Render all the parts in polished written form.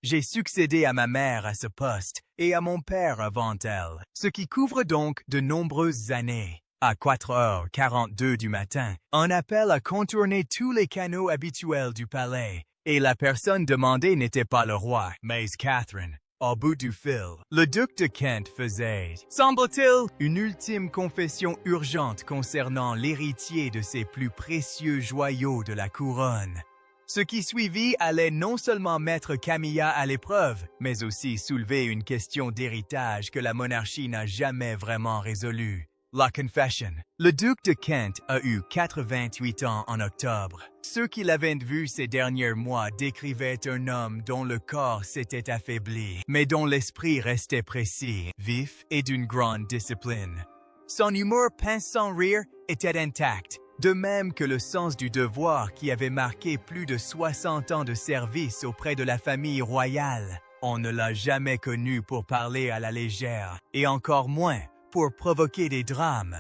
J'ai succédé à ma mère à ce poste et à mon père avant elle, ce qui couvre donc de nombreuses années. À 4h42 du matin, un appel a contourné tous les canaux habituels du palais, et la personne demandée n'était pas le roi, mais Catherine. Au bout du fil, le duc de Kent faisait, semble-t-il, une ultime confession urgente concernant l'héritier de ses plus précieux joyaux de la couronne. Ce qui suivit allait non seulement mettre Camilla à l'épreuve, mais aussi soulever une question d'héritage que la monarchie n'a jamais vraiment résolue. La confession. Le duc de Kent a eu 88 ans en octobre. Ceux qui l'avaient vu ces derniers mois décrivaient un homme dont le corps s'était affaibli, mais dont l'esprit restait précis, vif et d'une grande discipline. Son humour pince sans rire était intact, de même que le sens du devoir qui avait marqué plus de 60 ans de service auprès de la famille royale. On ne l'a jamais connu pour parler à la légère, et encore moins pour provoquer des drames.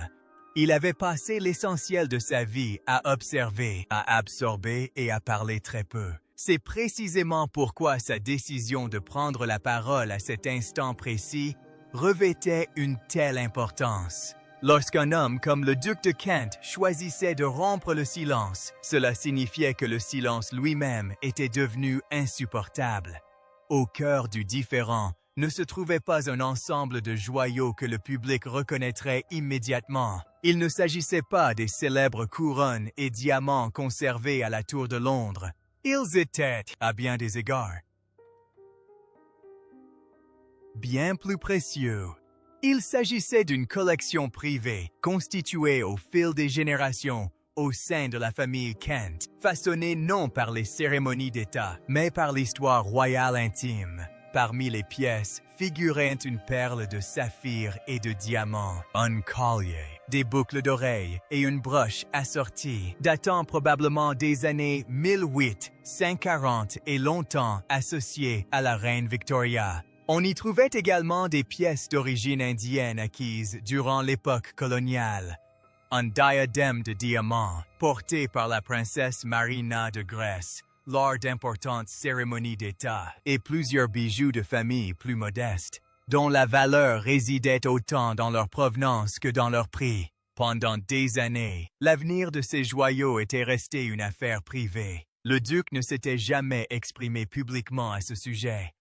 Il avait passé l'essentiel de sa vie à observer, à absorber et à parler très peu. C'est précisément pourquoi sa décision de prendre la parole à cet instant précis revêtait une telle importance. Lorsqu'un homme comme le duc de Kent choisissait de rompre le silence, cela signifiait que le silence lui-même était devenu insupportable. Au cœur du différend ne se trouvait pas un ensemble de joyaux que le public reconnaîtrait immédiatement. Il ne s'agissait pas des célèbres couronnes et diamants conservés à la Tour de Londres. Ils étaient, à bien des égards, bien plus précieux. Il s'agissait d'une collection privée, constituée au fil des générations, au sein de la famille Kent, façonnée non par les cérémonies d'État, mais par l'histoire royale intime. Parmi les pièces figurait une perle de saphir et de diamants, un collier, des boucles d'oreilles et une broche assortie, datant probablement des années 1840 et longtemps associées à la reine Victoria. On y trouvait également des pièces d'origine indienne acquises durant l'époque coloniale. Un diadème de diamants porté par la princesse Marina de Grèce lors d'importantes cérémonies d'État et plusieurs bijoux de famille plus modestes, dont la valeur résidait autant dans leur provenance que dans leur prix. Pendant des années, l'avenir de ces joyaux était resté une affaire privée. Le duc ne s'était jamais exprimé publiquement à ce sujet.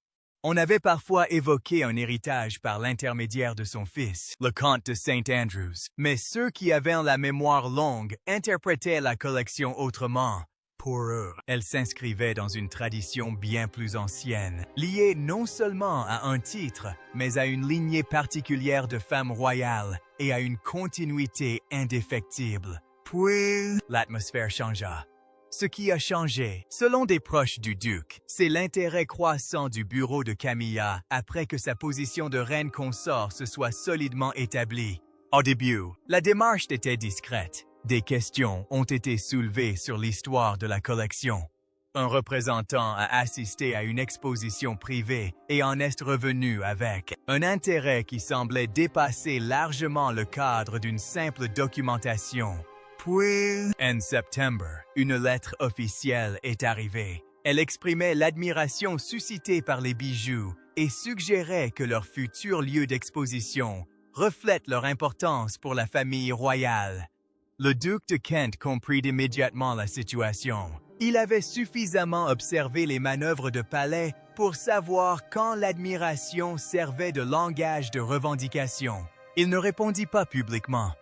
On avait parfois évoqué un héritage par l'intermédiaire de son fils, le comte de St. Andrews, mais ceux qui avaient la mémoire longue interprétaient la collection autrement. Pour eux, elle s'inscrivait dans une tradition bien plus ancienne, liée non seulement à un titre, mais à une lignée particulière de femmes royales et à une continuité indéfectible. Puis, l'atmosphère changea. Ce qui a changé, selon des proches du duc, c'est l'intérêt croissant du bureau de Camilla après que sa position de reine consort se soit solidement établie. Au début, la démarche était discrète. Des questions ont été soulevées sur l'histoire de la collection. Un représentant a assisté à une exposition privée et en est revenu avec un intérêt qui semblait dépasser largement le cadre d'une simple documentation. Puis, en septembre, une lettre officielle est arrivée. Elle exprimait l'admiration suscitée par les bijoux et suggérait que leur futur lieu d'exposition reflète leur importance pour la famille royale. Le duc de Kent comprit immédiatement la situation. Il avait suffisamment observé les manœuvres de palais pour savoir quand l'admiration servait de langage de revendication. Il ne répondit pas publiquement.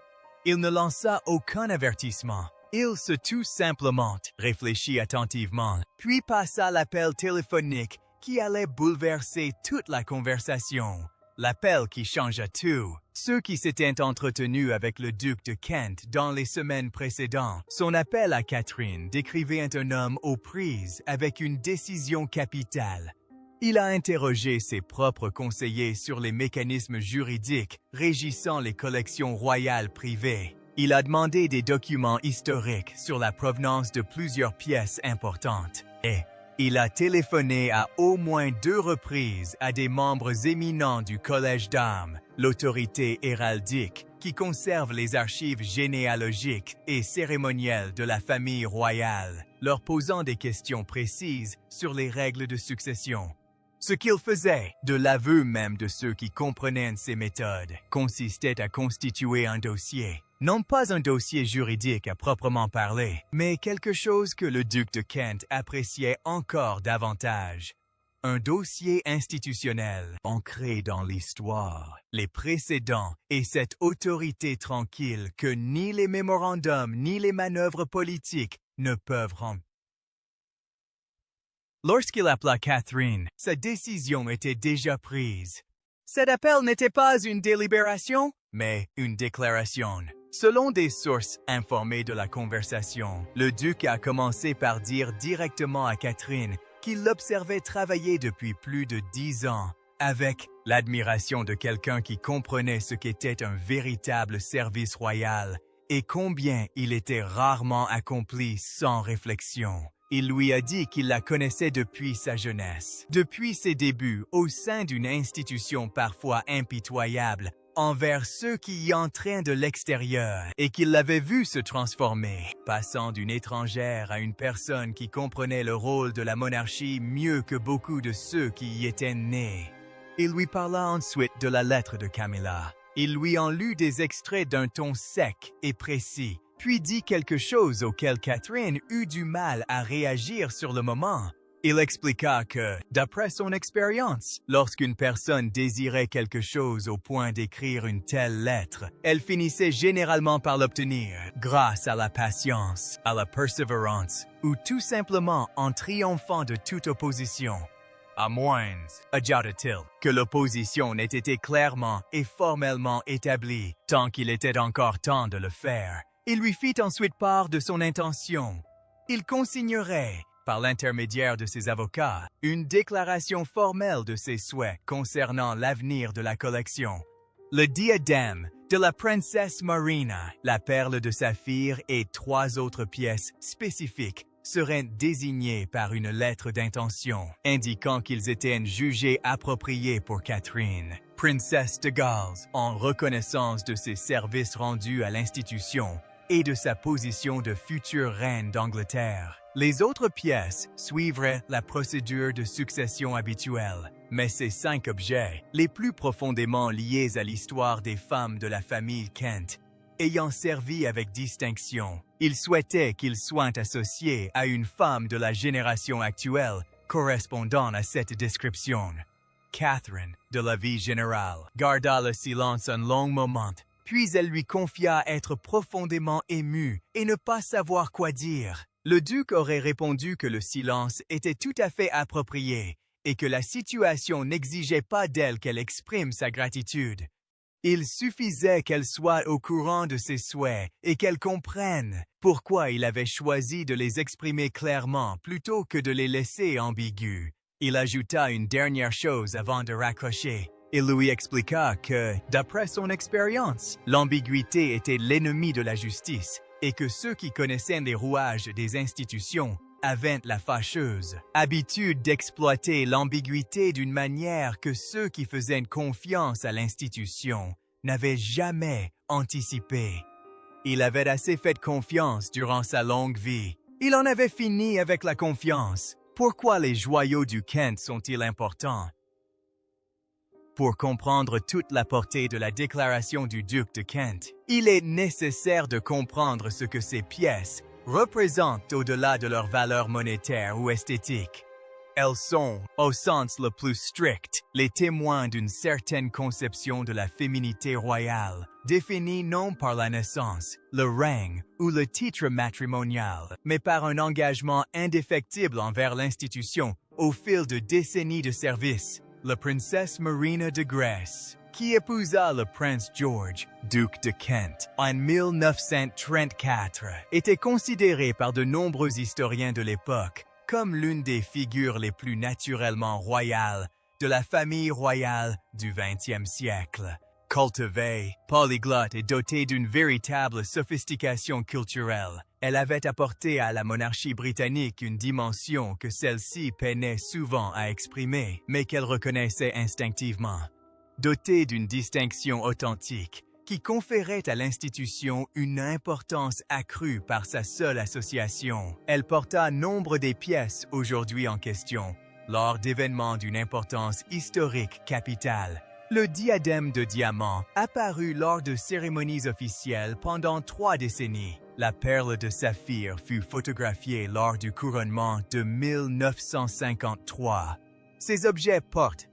Il ne lança aucun avertissement. Il se tut simplement, réfléchit attentivement, puis passa l'appel téléphonique qui allait bouleverser toute la conversation. L'appel qui changea tout. Ceux qui s'étaient entretenus avec le duc de Kent dans les semaines précédentes. Son appel à Catherine décrivait un homme aux prises avec une décision capitale. Il a interrogé ses propres conseillers sur les mécanismes juridiques régissant les collections royales privées. Il a demandé des documents historiques sur la provenance de plusieurs pièces importantes. Et il a téléphoné à au moins 2 reprises à des membres éminents du Collège d'Armes, l'autorité héraldique qui conserve les archives généalogiques et cérémonielles de la famille royale, leur posant des questions précises sur les règles de succession. Ce qu'il faisait, de l'aveu même de ceux qui comprenaient ses méthodes, consistait à constituer un dossier. Non pas un dossier juridique à proprement parler, mais quelque chose que le duc de Kent appréciait encore davantage. Un dossier institutionnel ancré dans l'histoire, les précédents et cette autorité tranquille que ni les mémorandums ni les manœuvres politiques ne peuvent rendre. Lorsqu'il appela Catherine, sa décision était déjà prise. Cet appel n'était pas une délibération, mais une déclaration. Selon des sources informées de la conversation, le duc a commencé par dire directement à Catherine qu'il l'observait travailler depuis plus de 10 ans, avec l'admiration de quelqu'un qui comprenait ce qu'était un véritable service royal et combien il était rarement accompli sans réflexion. Il lui a dit qu'il la connaissait depuis sa jeunesse, depuis ses débuts au sein d'une institution parfois impitoyable envers ceux qui y entraient de l'extérieur et qu'il l'avait vue se transformer, passant d'une étrangère à une personne qui comprenait le rôle de la monarchie mieux que beaucoup de ceux qui y étaient nés. Il lui parla ensuite de la lettre de Camilla. Il lui en lut des extraits d'un ton sec et précis, puis dit quelque chose auquel Catherine eut du mal à réagir sur le moment. Il expliqua que, d'après son expérience, lorsqu'une personne désirait quelque chose au point d'écrire une telle lettre, elle finissait généralement par l'obtenir grâce à la patience, à la persévérance, ou tout simplement en triomphant de toute opposition. À moins, ajouta-t-il, que l'opposition n'ait été clairement et formellement établie, tant qu'il était encore temps de le faire. Il lui fit ensuite part de son intention. Il consignerait, par l'intermédiaire de ses avocats, une déclaration formelle de ses souhaits concernant l'avenir de la collection. Le diadème de la princesse Marina, la perle de saphir et 3 autres pièces spécifiques seraient désignés par une lettre d'intention, indiquant qu'ils étaient jugés appropriés pour Catherine, princesse de Galles, en reconnaissance de ses services rendus à l'institution et de sa position de future reine d'Angleterre. Les autres pièces suivraient la procédure de succession habituelle, mais ces 5 objets, les plus profondément liés à l'histoire des femmes de la famille Kent, ayant servi avec distinction, il souhaitait qu'ils soient associés à une femme de la génération actuelle correspondant à cette description. Catherine, de la vie générale, garda le silence un long moment, puis elle lui confia être profondément émue et ne pas savoir quoi dire. Le duc aurait répondu que le silence était tout à fait approprié et que la situation n'exigeait pas d'elle qu'elle exprime sa gratitude. Il suffisait qu'elle soit au courant de ses souhaits et qu'elle comprenne pourquoi il avait choisi de les exprimer clairement plutôt que de les laisser ambigus. Il ajouta une dernière chose avant de raccrocher. Il lui expliqua que, d'après son expérience, l'ambiguïté était l'ennemi de la justice et que ceux qui connaissaient les rouages des institutions avaient la fâcheuse habitude d'exploiter l'ambiguïté d'une manière que ceux qui faisaient confiance à l'institution n'avaient jamais anticipée. Il avait assez fait confiance durant sa longue vie. Il en avait fini avec la confiance. Pourquoi les joyaux du Kent sont-ils importants? Pour comprendre toute la portée de la déclaration du duc de Kent, il est nécessaire de comprendre ce que ces pièces représentent au-delà de leur valeur monétaire ou esthétique. Elles sont, au sens le plus strict, les témoins d'une certaine conception de la féminité royale, définie non par la naissance, le règne ou le titre matrimonial, mais par un engagement indéfectible envers l'institution au fil de décennies de service. La princesse Marina de Grèce, qui épousa le prince George, duc de Kent, en 1934, était considérée par de nombreux historiens de l'époque comme l'une des figures les plus naturellement royales de la famille royale du XXe siècle. Cultivée, polyglotte et dotée d'une véritable sophistication culturelle, elle avait apporté à la monarchie britannique une dimension que celle-ci peinait souvent à exprimer, mais qu'elle reconnaissait instinctivement. Dotée d'une distinction authentique, qui conférait à l'institution une importance accrue par sa seule association, elle porta nombre des pièces aujourd'hui en question, lors d'événements d'une importance historique capitale. Le diadème de diamant apparut lors de cérémonies officielles pendant 3 décennies. La perle de saphir fut photographiée lors du couronnement de 1953. Ces objets portent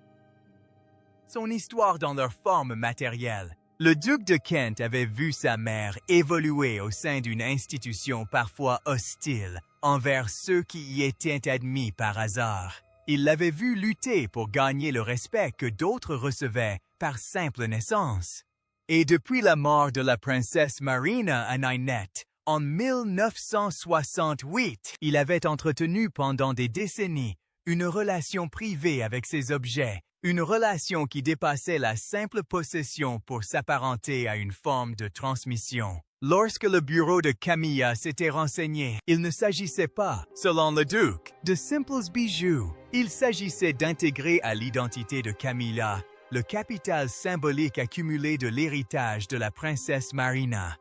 son histoire dans leur forme matérielle. Le duc de Kent avait vu sa mère évoluer au sein d'une institution parfois hostile envers ceux qui y étaient admis par hasard. Il l'avait vu lutter pour gagner le respect que d'autres recevaient par simple naissance. Et depuis la mort de la princesse Marina à Ninette, en 1968, il avait entretenu pendant des décennies une relation privée avec ces objets, une relation qui dépassait la simple possession pour s'apparenter à une forme de transmission. Lorsque le bureau de Camilla s'était renseigné, il ne s'agissait pas, selon le duc, de simples bijoux. Il s'agissait d'intégrer à l'identité de Camilla le capital symbolique accumulé de l'héritage de la princesse Marina.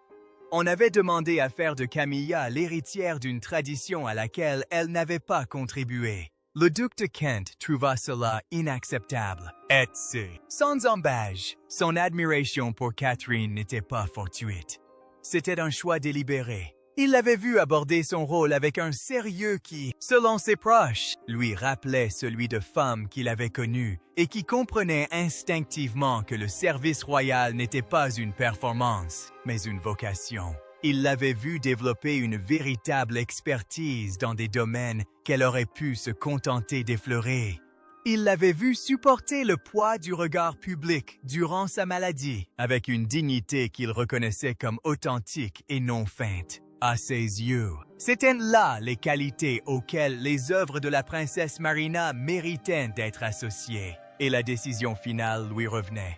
On avait demandé à faire de Camilla l'héritière d'une tradition à laquelle elle n'avait pas contribué. Le duc de Kent trouva cela inacceptable. Et sans embâche, son admiration pour Catherine n'était pas fortuite. C'était un choix délibéré. Il l'avait vu aborder son rôle avec un sérieux qui, selon ses proches, lui rappelait celui de femme qu'il avait connue et qui comprenait instinctivement que le service royal n'était pas une performance, mais une vocation. Il l'avait vu développer une véritable expertise dans des domaines qu'elle aurait pu se contenter d'effleurer. Il l'avait vu supporter le poids du regard public durant sa maladie, avec une dignité qu'il reconnaissait comme authentique et non feinte. À ses yeux, c'étaient là les qualités auxquelles les œuvres de la princesse Marina méritaient d'être associées, et la décision finale lui revenait.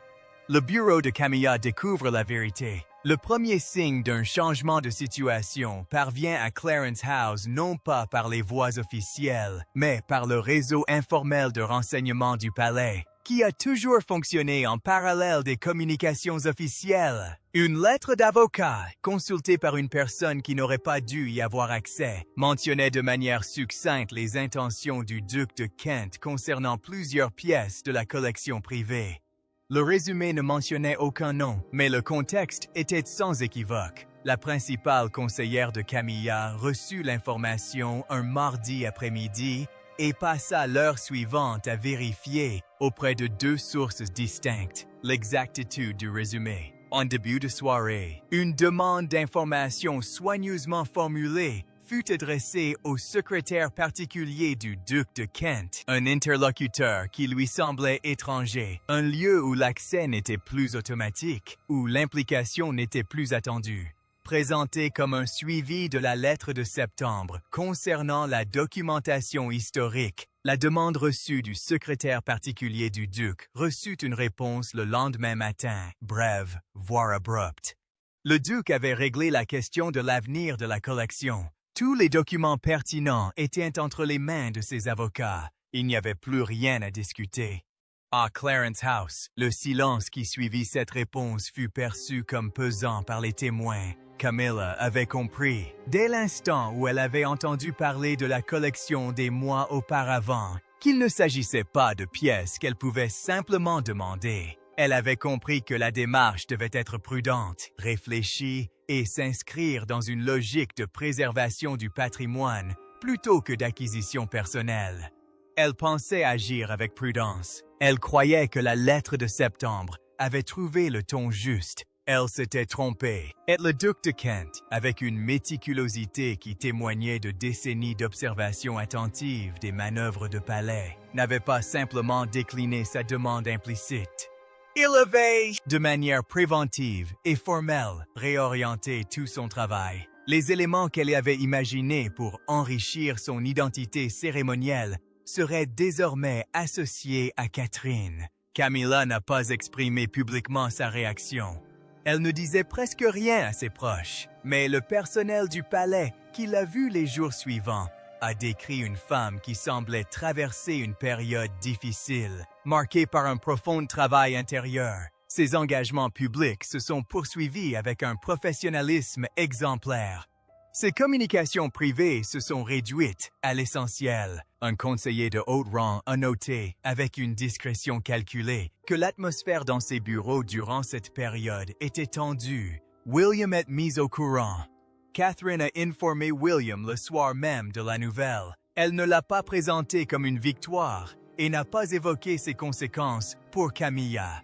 Le bureau de Camilla découvre la vérité. Le premier signe d'un changement de situation parvient à Clarence House non pas par les voies officielles, mais par le réseau informel de renseignement du palais, qui a toujours fonctionné en parallèle des communications officielles. Une lettre d'avocat, consultée par une personne qui n'aurait pas dû y avoir accès, mentionnait de manière succincte les intentions du duc de Kent concernant plusieurs pièces de la collection privée. Le résumé ne mentionnait aucun nom, mais le contexte était sans équivoque. La principale conseillère de Camilla reçut l'information un mardi après-midi et passa l'heure suivante à vérifier, auprès de 2 sources distinctes, l'exactitude du résumé. En début de soirée, une demande d'information soigneusement formulée fut adressée au secrétaire particulier du duc de Kent, un interlocuteur qui lui semblait étranger, un lieu où l'accès n'était plus automatique, où l'implication n'était plus attendue. Présenté comme un suivi de la lettre de septembre concernant la documentation historique, la demande reçue du secrétaire particulier du duc reçut une réponse le lendemain matin, brève, voire abrupte. Le duc avait réglé la question de l'avenir de la collection. Tous les documents pertinents étaient entre les mains de ses avocats. Il n'y avait plus rien à discuter. À Clarence House, le silence qui suivit cette réponse fut perçu comme pesant par les témoins. Camilla avait compris, dès l'instant où elle avait entendu parler de la collection des mois auparavant, qu'il ne s'agissait pas de pièces qu'elle pouvait simplement demander. Elle avait compris que la démarche devait être prudente, réfléchie et s'inscrire dans une logique de préservation du patrimoine plutôt que d'acquisition personnelle. Elle pensait agir avec prudence. Elle croyait que la lettre de septembre avait trouvé le ton juste. Elle s'était trompée. Et le duc de Kent, avec une méticulosité qui témoignait de décennies d'observation attentive des manœuvres de palais, n'avait pas simplement décliné sa demande implicite. Il avait, de manière préventive et formelle, réorienté tout son travail. Les éléments qu'elle avait imaginés pour enrichir son identité cérémonielle seraient désormais associés à Catherine. Camilla n'a pas exprimé publiquement sa réaction. Elle ne disait presque rien à ses proches, mais le personnel du palais, qui l'a vue les jours suivants, a décrit une femme qui semblait traverser une période difficile, marquée par un profond travail intérieur. Ses engagements publics se sont poursuivis avec un professionnalisme exemplaire. Ces communications privées se sont réduites à l'essentiel. Un conseiller de haut rang a noté, avec une discrétion calculée, que l'atmosphère dans ses bureaux durant cette période était tendue. William est mis au courant. Catherine a informé William le soir même de la nouvelle. Elle ne l'a pas présentée comme une victoire et n'a pas évoqué ses conséquences pour Camilla.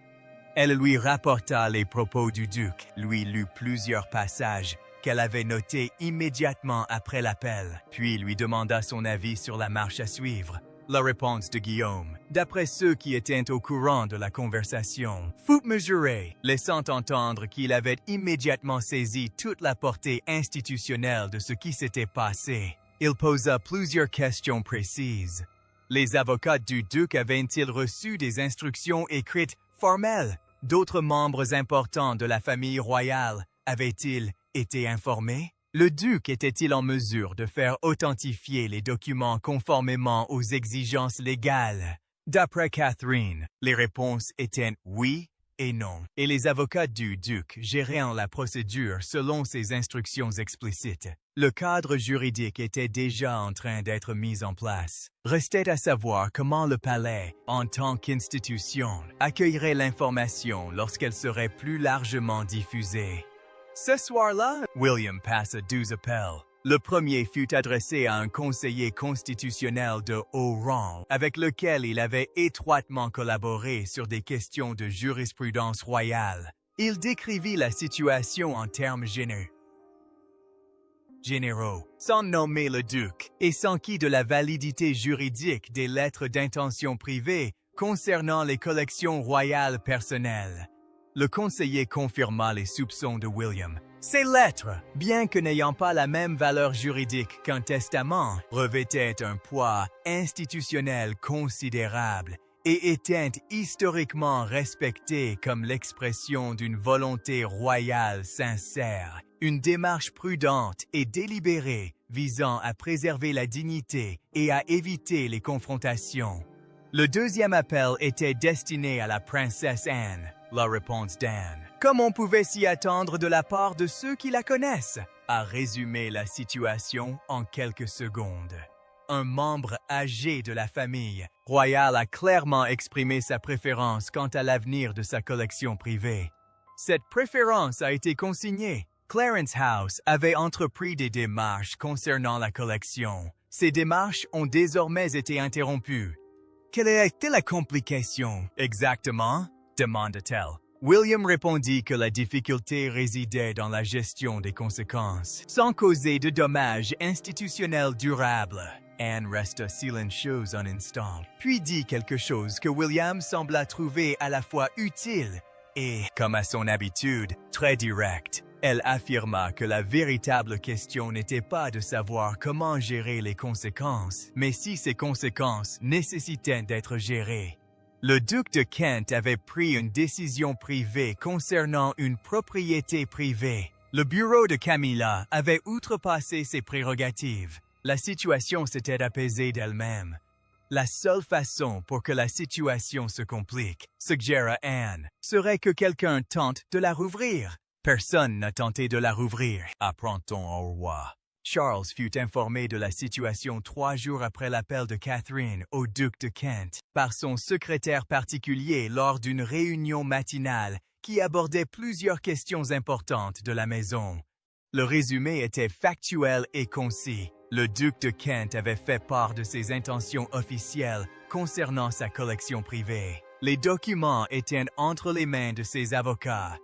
Elle lui rapporta les propos du duc, lui lut plusieurs passages qu'elle avait notés immédiatement après l'appel, puis lui demanda son avis sur la marche à suivre. La réponse de Guillaume, d'après ceux qui étaient au courant de la conversation, fut mesurée, laissant entendre qu'il avait immédiatement saisi toute la portée institutionnelle de ce qui s'était passé. Il posa plusieurs questions précises. Les avocats du duc avaient-ils reçu des instructions écrites formelles? D'autres membres importants de la famille royale avaient-ils été informés? Le duc était-il en mesure de faire authentifier les documents conformément aux exigences légales? D'après Catherine, les réponses étaient oui et non, et les avocats du duc géraient la procédure selon ses instructions explicites. Le cadre juridique était déjà en train d'être mis en place. Restait à savoir comment le palais, en tant qu'institution, accueillerait l'information lorsqu'elle serait plus largement diffusée. Ce soir-là, William passa 12 appels. Le premier fut adressé à un conseiller constitutionnel de haut rang, avec lequel il avait étroitement collaboré sur des questions de jurisprudence royale. Il décrivit la situation en termes généraux, sans nommer le duc, et s'enquit de la validité juridique des lettres d'intention privées concernant les collections royales personnelles. Le conseiller confirma les soupçons de William. Ces lettres, bien que n'ayant pas la même valeur juridique qu'un testament, revêtaient un poids institutionnel considérable et étaient historiquement respectées comme l'expression d'une volonté royale sincère, une démarche prudente et délibérée visant à préserver la dignité et à éviter les confrontations. Le deuxième appel était destiné à la princesse Anne. La réponse d'Anne, comme on pouvait s'y attendre de la part de ceux qui la connaissent, a résumé la situation en quelques secondes. Un membre âgé de la famille royale a clairement exprimé sa préférence quant à l'avenir de sa collection privée. Cette préférence a été consignée. Clarence House avait entrepris des démarches concernant la collection. Ces démarches ont désormais été interrompues. Quelle a été la complication exactement? Demanda-t-elle. William répondit que la difficulté résidait dans la gestion des conséquences, sans causer de dommages institutionnels durables. Anne resta silencieuse un instant, puis dit quelque chose que William sembla trouver à la fois utile et, comme à son habitude, très direct. Elle affirma que la véritable question n'était pas de savoir comment gérer les conséquences, mais si ces conséquences nécessitaient d'être gérées. Le duc de Kent avait pris une décision privée concernant une propriété privée. Le bureau de Camilla avait outrepassé ses prérogatives. La situation s'était apaisée d'elle-même. La seule façon pour que la situation se complique, suggéra Anne, serait que quelqu'un tente de la rouvrir. Personne n'a tenté de la rouvrir, apprend-on au roi. Charles fut informé de la situation 3 jours après l'appel de Catherine au duc de Kent par son secrétaire particulier lors d'une réunion matinale qui abordait plusieurs questions importantes de la maison. Le résumé était factuel et concis. Le duc de Kent avait fait part de ses intentions officielles concernant sa collection privée. Les documents étaient entre les mains de ses avocats.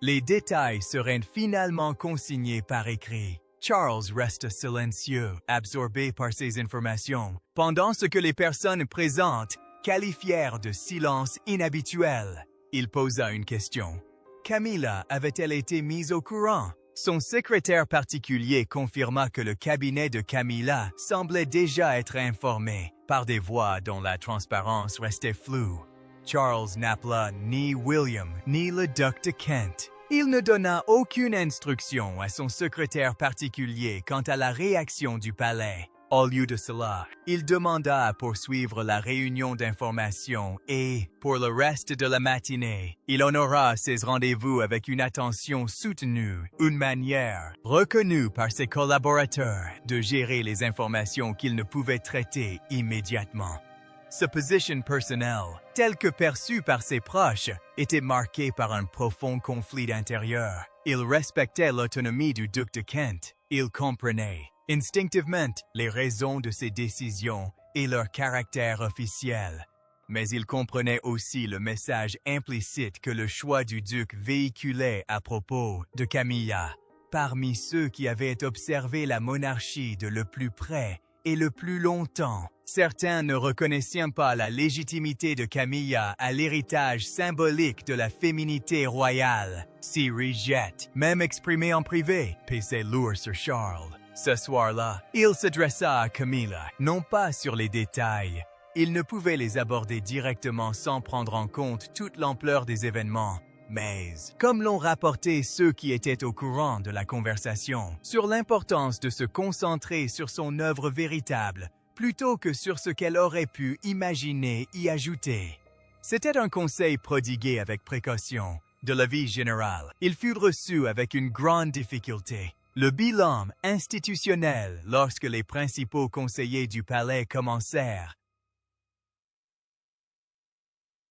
Les détails seraient finalement consignés par écrit. Charles resta silencieux, absorbé par ces informations, pendant ce que les personnes présentes qualifièrent de silence inhabituel. Il posa une question. Camilla avait-elle été mise au courant? Son secrétaire particulier confirma que le cabinet de Camilla semblait déjà être informé par des voix dont la transparence restait floue. Charles n'appela ni William ni le duc de Kent. Il ne donna aucune instruction à son secrétaire particulier quant à la réaction du palais. Au lieu de cela, il demanda à poursuivre la réunion d'information et, pour le reste de la matinée, il honora ses rendez-vous avec une attention soutenue, une manière reconnue par ses collaborateurs de gérer les informations qu'il ne pouvait traiter immédiatement. Sa position personnelle, telle que perçue par ses proches, était marquée par un profond conflit intérieur. Il respectait l'autonomie du duc de Kent. Il comprenait, instinctivement, les raisons de ses décisions et leur caractère officiel. Mais il comprenait aussi le message implicite que le choix du duc véhiculait à propos de Camilla. Parmi ceux qui avaient observé la monarchie de le plus près et le plus longtemps, certains ne reconnaissaient pas la légitimité de Camilla à l'héritage symbolique de la féminité royale. Si Regette, même exprimé en privé, pesait lourd sur Charles. Ce soir-là, il s'adressa à Camilla, non pas sur les détails. Il ne pouvait les aborder directement sans prendre en compte toute l'ampleur des événements. Mais, comme l'ont rapporté ceux qui étaient au courant de la conversation, sur l'importance de se concentrer sur son œuvre véritable, plutôt que sur ce qu'elle aurait pu imaginer y ajouter. C'était un conseil prodigué avec précaution. De l'avis général, il fut reçu avec une grande difficulté. Le bilan institutionnel, lorsque les principaux conseillers du palais commencèrent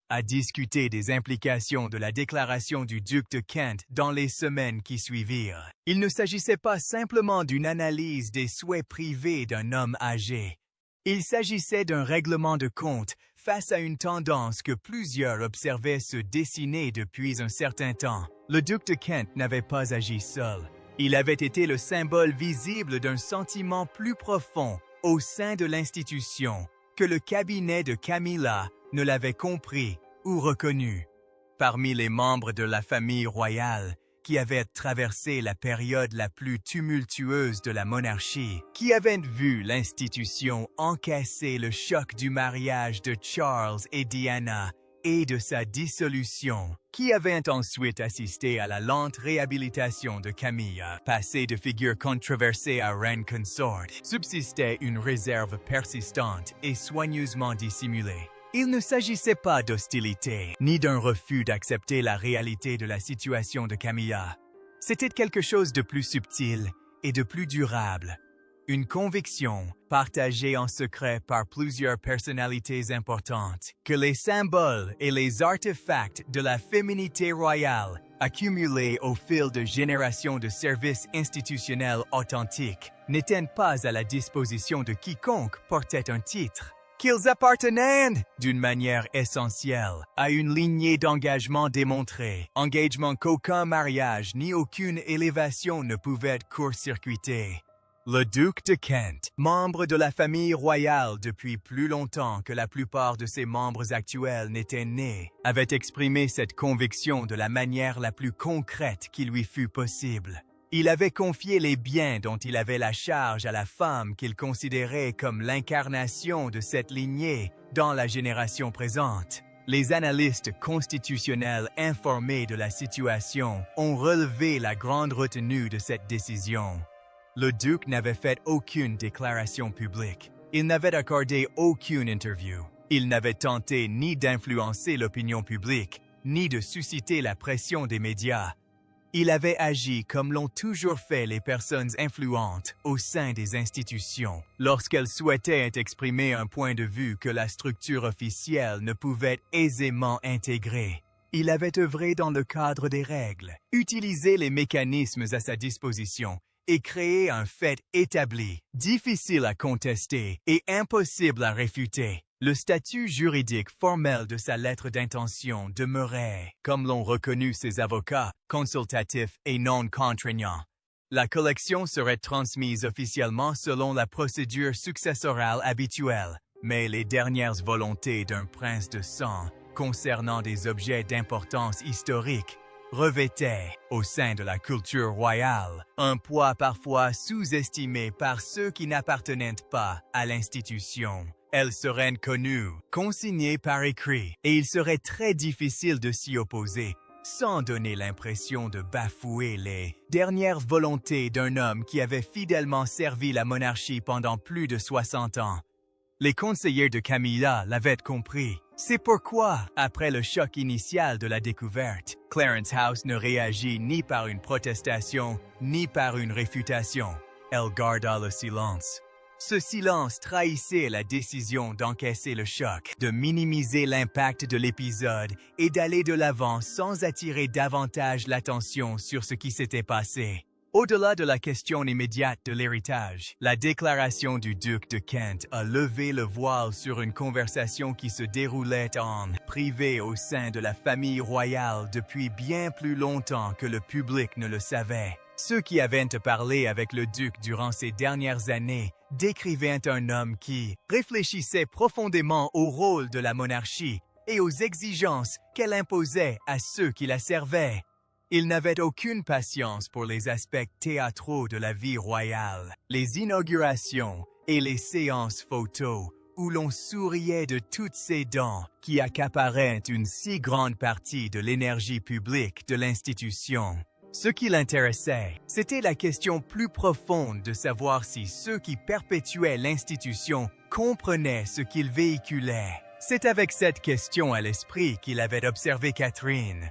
à discuter des implications de la déclaration du duc de Kent dans les semaines qui suivirent. Il ne s'agissait pas simplement d'une analyse des souhaits privés d'un homme âgé. Il s'agissait d'un règlement de compte face à une tendance que plusieurs observaient se dessiner depuis un certain temps. Le duc de Kent n'avait pas agi seul. Il avait été le symbole visible d'un sentiment plus profond au sein de l'institution que le cabinet de Camilla ne l'avait compris ou reconnu. Parmi les membres de la famille royale qui avaient traversé la période la plus tumultueuse de la monarchie, qui avaient vu l'institution encaisser le choc du mariage de Charles et Diana et de sa dissolution, qui avaient ensuite assisté à la lente réhabilitation de Camilla, passée de figure controversée à reine consort, subsistait une réserve persistante et soigneusement dissimulée. Il ne s'agissait pas d'hostilité, ni d'un refus d'accepter la réalité de la situation de Camilla. C'était quelque chose de plus subtil et de plus durable. Une conviction, partagée en secret par plusieurs personnalités importantes, que les symboles et les artefacts de la féminité royale, accumulés au fil de générations de services institutionnels authentiques, n'étaient pas à la disposition de quiconque portait un titre. Qu'ils appartenaient, d'une manière essentielle, à une lignée d'engagement démontrée, engagement qu'aucun mariage ni aucune élévation ne pouvait court-circuiter. Le duc de Kent, membre de la famille royale depuis plus longtemps que la plupart de ses membres actuels n'étaient nés, avait exprimé cette conviction de la manière la plus concrète qui lui fut possible. Il avait confié les biens dont il avait la charge à la femme qu'il considérait comme l'incarnation de cette lignée dans la génération présente. Les analystes constitutionnels informés de la situation ont relevé la grande retenue de cette décision. Le duc n'avait fait aucune déclaration publique. Il n'avait accordé aucune interview. Il n'avait tenté ni d'influencer l'opinion publique, ni de susciter la pression des médias. Il avait agi comme l'ont toujours fait les personnes influentes au sein des institutions, lorsqu'elles souhaitaient exprimer un point de vue que la structure officielle ne pouvait aisément intégrer. Il avait œuvré dans le cadre des règles, utilisé les mécanismes à sa disposition et créé un fait établi, difficile à contester et impossible à réfuter. Le statut juridique formel de sa lettre d'intention demeurait, comme l'ont reconnu ses avocats, consultatif et non contraignant. La collection serait transmise officiellement selon la procédure successorale habituelle, mais les dernières volontés d'un prince de sang concernant des objets d'importance historique revêtaient, au sein de la culture royale, un poids parfois sous-estimé par ceux qui n'appartenaient pas à l'institution. Elles seraient connues, consignées par écrit, et il serait très difficile de s'y opposer, sans donner l'impression de bafouer les dernières volontés d'un homme qui avait fidèlement servi la monarchie pendant plus de 60 ans. Les conseillers de Camilla l'avaient compris. C'est pourquoi, après le choc initial de la découverte, Clarence House ne réagit ni par une protestation, ni par une réfutation. Elle garda le silence. Ce silence trahissait la décision d'encaisser le choc, de minimiser l'impact de l'épisode et d'aller de l'avant sans attirer davantage l'attention sur ce qui s'était passé. Au-delà de la question immédiate de l'héritage, la déclaration du duc de Kent a levé le voile sur une conversation qui se déroulait en privé au sein de la famille royale depuis bien plus longtemps que le public ne le savait. Ceux qui avaient parlé avec le duc durant ces dernières années décrivaient un homme qui réfléchissait profondément au rôle de la monarchie et aux exigences qu'elle imposait à ceux qui la servaient. Il n'avait aucune patience pour les aspects théâtraux de la vie royale, les inaugurations et les séances photos où l'on souriait de toutes ces dents qui accaparaient une si grande partie de l'énergie publique de l'institution. Ce qui l'intéressait, c'était la question plus profonde de savoir si ceux qui perpétuaient l'institution comprenaient ce qu'ils véhiculaient. C'est avec cette question à l'esprit qu'il avait observé Catherine.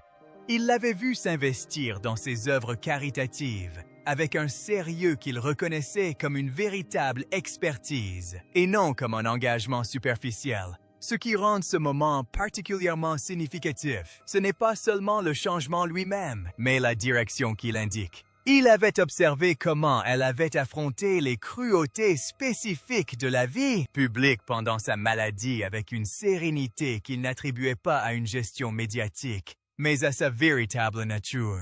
Il l'avait vue s'investir dans ses œuvres caritatives, avec un sérieux qu'il reconnaissait comme une véritable expertise, et non comme un engagement superficiel. Ce qui rend ce moment particulièrement significatif, ce n'est pas seulement le changement lui-même, mais la direction qu'il indique. Il avait observé comment elle avait affronté les cruautés spécifiques de la vie publique pendant sa maladie avec une sérénité qu'il n'attribuait pas à une gestion médiatique, mais à sa véritable nature.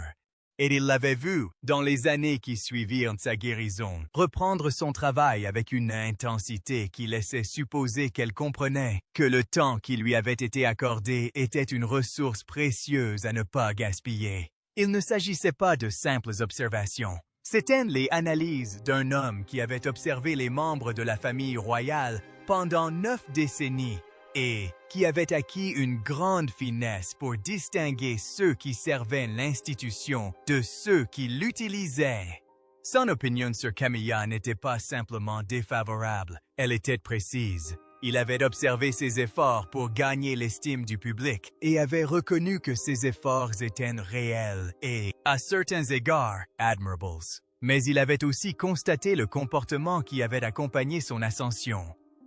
Et il l'avait vu, dans les années qui suivirent sa guérison, reprendre son travail avec une intensité qui laissait supposer qu'elle comprenait que le temps qui lui avait été accordé était une ressource précieuse à ne pas gaspiller. Il ne s'agissait pas de simples observations. C'étaient les analyses d'un homme qui avait observé les membres de la famille royale pendant 9 décennies et qui avait acquis une grande finesse pour distinguer ceux qui servaient l'institution de ceux qui l'utilisaient. Son opinion sur Camilla n'était pas simplement défavorable, elle était précise. Il avait observé ses efforts pour gagner l'estime du public et avait reconnu que ces efforts étaient réels et, à certains égards, admirables. Mais il avait aussi constaté le comportement qui avait accompagné son ascension.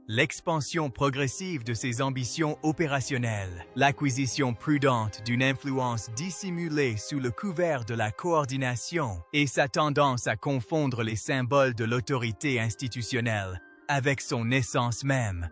L'expansion progressive de ses ambitions opérationnelles, l'acquisition prudente d'une influence dissimulée sous le couvert de la coordination et sa tendance à confondre les symboles de l'autorité institutionnelle avec son essence même.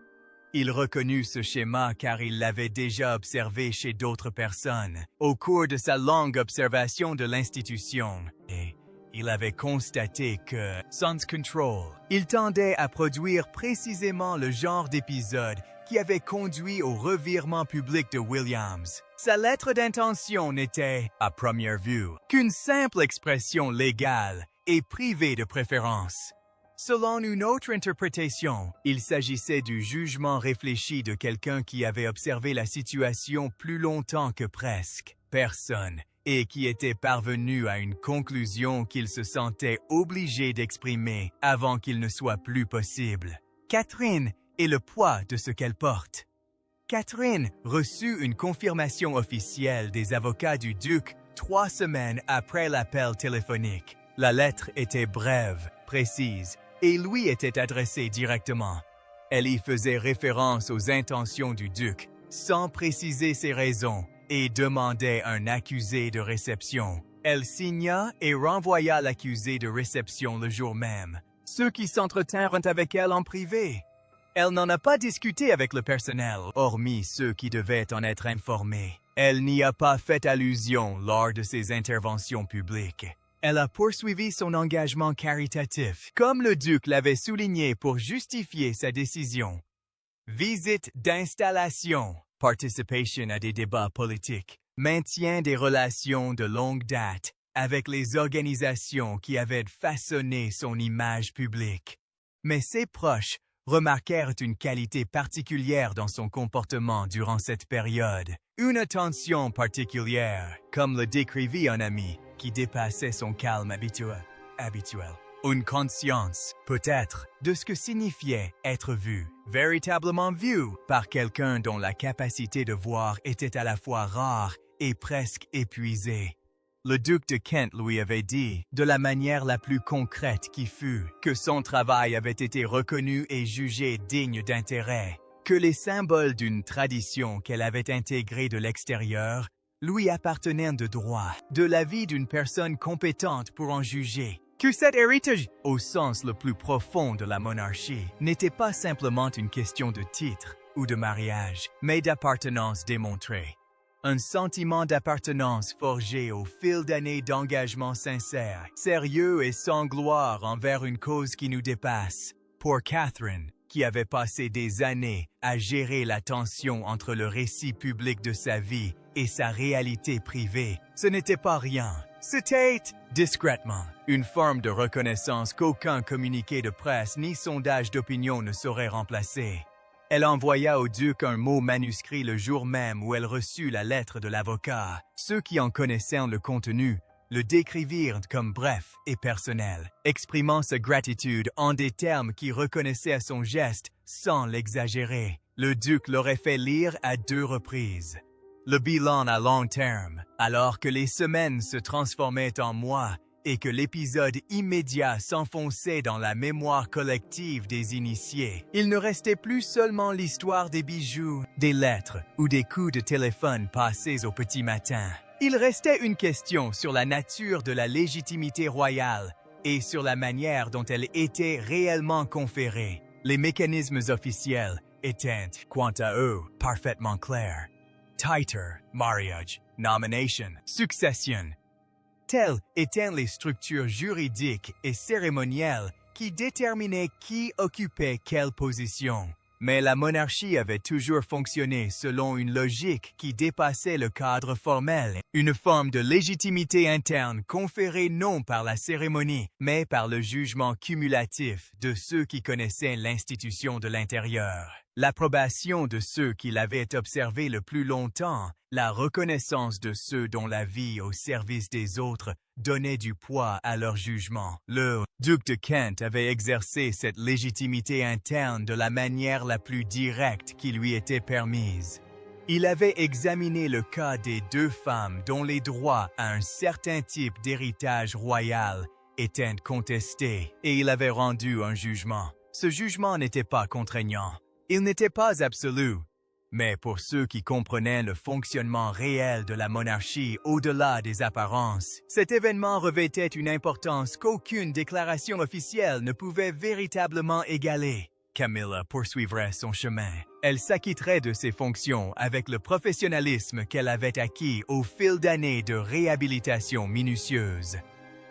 Il reconnut ce schéma car il l'avait déjà observé chez d'autres personnes au cours de sa longue observation de l'institution et il avait constaté que, sans contrôle, il tendait à produire précisément le genre d'épisode qui avait conduit au revirement public de Williams. Sa lettre d'intention n'était, à première vue, qu'une simple expression légale et privée de préférence. Selon une autre interprétation, il s'agissait du jugement réfléchi de quelqu'un qui avait observé la situation plus longtemps que presque personne et qui était parvenu à une conclusion qu'il se sentait obligé d'exprimer avant qu'il ne soit plus possible. Catherine est le poids de ce qu'elle porte. Catherine reçut une confirmation officielle des avocats du duc 3 semaines après l'appel téléphonique. La lettre était brève, précise, et lui était adressée directement. Elle y faisait référence aux intentions du duc, sans préciser ses raisons, et demandait un accusé de réception. Elle signa et renvoya l'accusé de réception le jour même. Ceux qui s'entretinrent avec elle en privé. Elle n'en a pas discuté avec le personnel, hormis ceux qui devaient en être informés. Elle n'y a pas fait allusion lors de ses interventions publiques. Elle a poursuivi son engagement caritatif, comme le duc l'avait souligné pour justifier sa décision. Visite d'installation, participation à des débats politiques, maintien des relations de longue date avec les organisations qui avaient façonné son image publique. Mais ses proches remarquèrent une qualité particulière dans son comportement durant cette période. Une attention particulière, comme le décrivit un ami, qui dépassait son calme habituel. Une conscience, peut-être, de ce que signifiait être vu, véritablement vu par quelqu'un dont la capacité de voir était à la fois rare et presque épuisée. Le duc de Kent lui avait dit, de la manière la plus concrète qui fut, que son travail avait été reconnu et jugé digne d'intérêt, que les symboles d'une tradition qu'elle avait intégrée de l'extérieur lui appartenaient de droit, de l'avis d'une personne compétente pour en juger, que cet héritage, au sens le plus profond de la monarchie, n'était pas simplement une question de titre ou de mariage, mais d'appartenance démontrée. Un sentiment d'appartenance forgé au fil d'années d'engagement sincère, sérieux et sans gloire envers une cause qui nous dépasse. Pour Catherine, qui avait passé des années à gérer la tension entre le récit public de sa vie et sa réalité privée, ce n'était pas rien. C'était, discrètement, une forme de reconnaissance qu'aucun communiqué de presse ni sondage d'opinion ne saurait remplacer. Elle envoya au duc un mot manuscrit le jour même où elle reçut la lettre de l'avocat. Ceux qui en connaissaient le contenu le décrivirent comme bref et personnel, exprimant sa gratitude en des termes qui reconnaissaient à son geste sans l'exagérer. Le duc l'aurait fait lire à 2 reprises. Le bilan à long terme, alors que les semaines se transformaient en mois et que l'épisode immédiat s'enfonçait dans la mémoire collective des initiés, il ne restait plus seulement l'histoire des bijoux, des lettres ou des coups de téléphone passés au petit matin. Il restait une question sur la nature de la légitimité royale et sur la manière dont elle était réellement conférée. Les mécanismes officiels étaient, quant à eux, parfaitement clairs. Titre, mariage, nomination, succession. Telles étaient les structures juridiques et cérémonielles qui déterminaient qui occupait quelle position. Mais la monarchie avait toujours fonctionné selon une logique qui dépassait le cadre formel, une forme de légitimité interne conférée non par la cérémonie, mais par le jugement cumulatif de ceux qui connaissaient l'institution de l'intérieur. L'approbation de ceux qui l'avaient observé le plus longtemps, la reconnaissance de ceux dont la vie au service des autres donnait du poids à leur jugement. Le duc de Kent avait exercé cette légitimité interne de la manière la plus directe qui lui était permise. Il avait examiné le cas des 2 femmes dont les droits à un certain type d'héritage royal étaient contestés et il avait rendu un jugement. Ce jugement n'était pas contraignant. Il n'était pas absolu, mais pour ceux qui comprenaient le fonctionnement réel de la monarchie au-delà des apparences, cet événement revêtait une importance qu'aucune déclaration officielle ne pouvait véritablement égaler. Camilla poursuivrait son chemin. Elle s'acquitterait de ses fonctions avec le professionnalisme qu'elle avait acquis au fil d'années de réhabilitation minutieuse.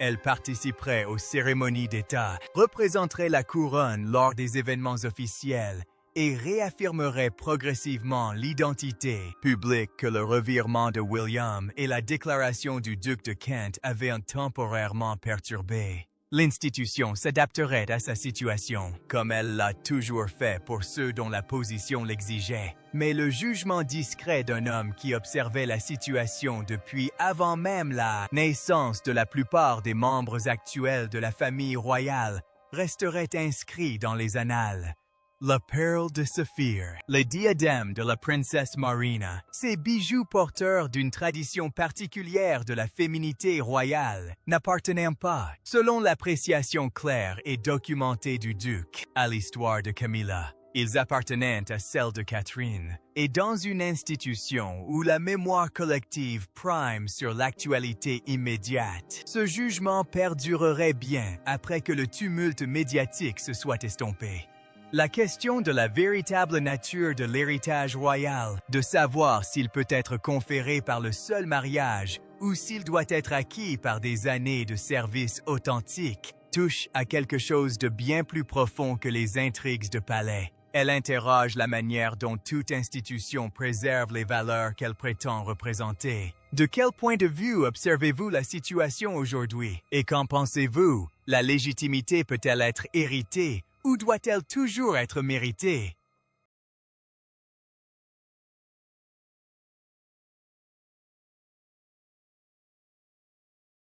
Elle participerait aux cérémonies d'État, représenterait la couronne lors des événements officiels, et réaffirmerait progressivement l'identité publique que le revirement de William et la déclaration du duc de Kent avaient temporairement perturbé. L'institution s'adapterait à sa situation, comme elle l'a toujours fait pour ceux dont la position l'exigeait. Mais le jugement discret d'un homme qui observait la situation depuis avant même la naissance de la plupart des membres actuels de la famille royale resterait inscrit dans les annales. La perle de saphir, le diadème de la princesse Marina, ces bijoux porteurs d'une tradition particulière de la féminité royale, n'appartenaient pas, selon l'appréciation claire et documentée du duc, à l'histoire de Camilla. Ils appartenaient à celle de Catherine. Et dans une institution où la mémoire collective prime sur l'actualité immédiate, ce jugement perdurerait bien après que le tumulte médiatique se soit estompé. La question de la véritable nature de l'héritage royal, de savoir s'il peut être conféré par le seul mariage ou s'il doit être acquis par des années de service authentique, touche à quelque chose de bien plus profond que les intrigues de palais. Elle interroge la manière dont toute institution préserve les valeurs qu'elle prétend représenter. De quel point de vue observez-vous la situation aujourd'hui? Et qu'en pensez-vous? La légitimité peut-elle être héritée ou doit-elle toujours être méritée?